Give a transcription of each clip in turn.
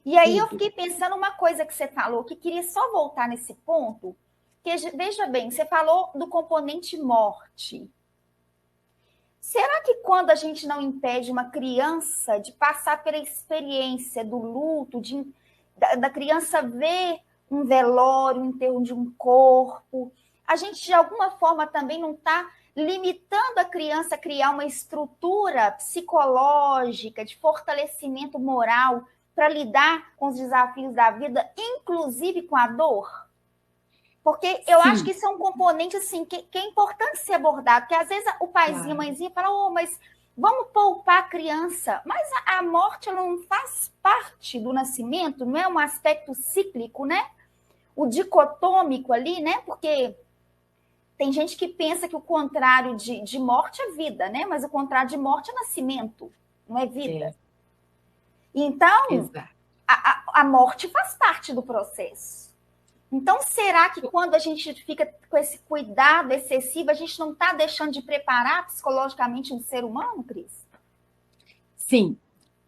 E aí eu Tudo. fiquei pensando uma coisa que você falou, que queria só voltar nesse ponto, que veja bem, você falou do componente morte. Será que quando a gente não impede uma criança de passar pela experiência do luto, da criança ver um velório, um enterro de um corpo, a gente de alguma forma também não está limitando a criança a criar uma estrutura psicológica de fortalecimento moral para lidar com os desafios da vida, inclusive com a dor? Porque eu acho que Sim, isso é um componente assim, que é importante ser abordado, porque às vezes o paizinho, a claro. mãezinha fala, oh, mas vamos poupar a criança. Mas a morte ela não faz parte do nascimento, não é um aspecto cíclico, né? O dicotômico ali, né? Porque tem gente que pensa que o contrário de morte é vida, né? Mas o contrário de morte é nascimento, não é vida. É, Então, exato. a morte faz parte do processo. Então, será que quando a gente fica com esse cuidado excessivo, a gente não está deixando de preparar psicologicamente um ser humano, Cris? Sim,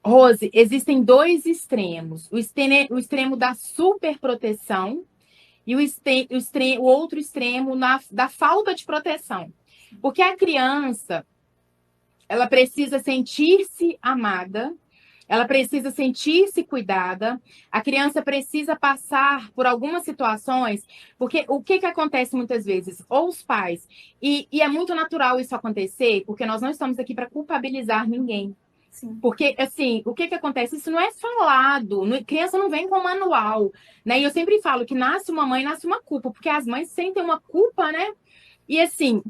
Rose, existem dois extremos. O extremo da superproteção e o outro extremo da falta de proteção. Porque a criança, ela precisa sentir-se amada, ela precisa sentir-se cuidada, a criança precisa passar por algumas situações, porque o que acontece muitas vezes? Ou os pais, e é muito natural isso acontecer, porque nós não estamos aqui para culpabilizar ninguém. Sim. Porque, assim, o que acontece? Isso não é falado, criança não vem com manual, né? E eu sempre falo que nasce uma mãe, nasce uma culpa, porque as mães sentem uma culpa, né? E, assim,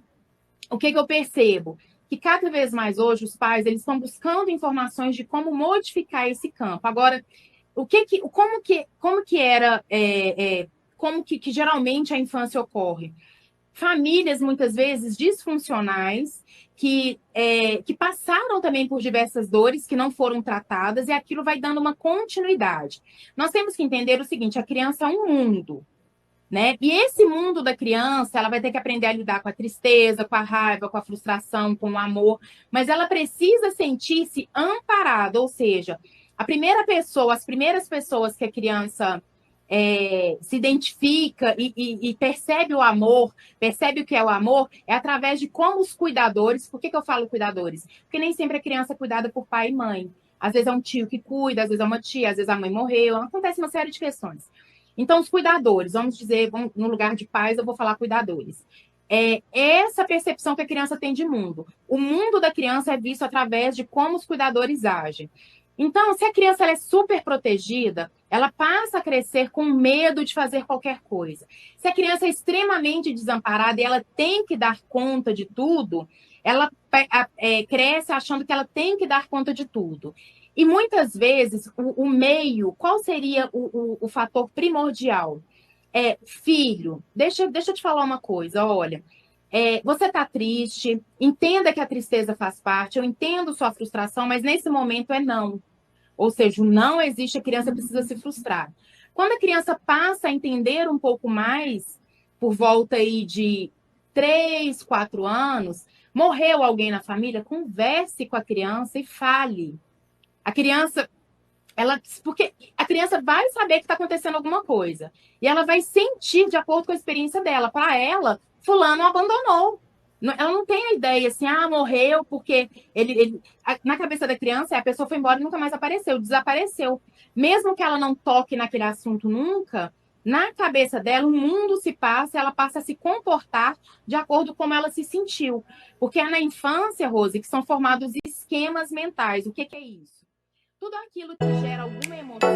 o que eu percebo? Que cada vez mais hoje os pais eles estão buscando informações de como modificar esse campo. Agora, como que era, como que geralmente a infância ocorre? Famílias muitas vezes disfuncionais que passaram também por diversas dores que não foram tratadas e aquilo vai dando uma continuidade. Nós temos que entender o seguinte: a criança é um mundo, né? E esse mundo da criança, ela vai ter que aprender a lidar com a tristeza, com a raiva, com a frustração, com o amor, mas ela precisa sentir-se amparada, ou seja, as primeiras pessoas que a criança se identifica e percebe o amor, percebe o que é o amor, é através de como os cuidadores. Por que eu falo cuidadores? Porque nem sempre a criança é cuidada por pai e mãe. Às vezes é um tio que cuida, às vezes é uma tia, às vezes a mãe morreu, acontece uma série de questões. Então, os cuidadores, vamos dizer, no lugar de pais, eu vou falar cuidadores. É essa percepção que a criança tem de mundo. O mundo da criança é visto através de como os cuidadores agem. Então, se a criança ela é super protegida, ela passa a crescer com medo de fazer qualquer coisa. Se a criança é extremamente desamparada e ela tem que dar conta de tudo, ela cresce achando que ela tem que dar conta de tudo. E muitas vezes, o meio, qual seria o fator primordial? Filho, deixa eu te falar uma coisa, olha. Você está triste, entenda que a tristeza faz parte, eu entendo sua frustração, mas nesse momento é não. Ou seja, o não existe, a criança precisa se frustrar. Quando a criança passa a entender um pouco mais, por volta aí de 3, 4 anos, morreu alguém na família, converse com a criança e fale. A criança, porque a criança vai saber que está acontecendo alguma coisa. E ela vai sentir de acordo com a experiência dela. Para ela, fulano abandonou. Ela não tem a ideia assim, morreu porque na cabeça da criança, a pessoa foi embora e nunca mais apareceu, desapareceu. Mesmo que ela não toque naquele assunto nunca, na cabeça dela, o mundo se passa, ela passa a se comportar de acordo com como ela se sentiu. Porque é na infância, Rose, que são formados esquemas mentais. O que é isso? Tudo aquilo que gera alguma emoção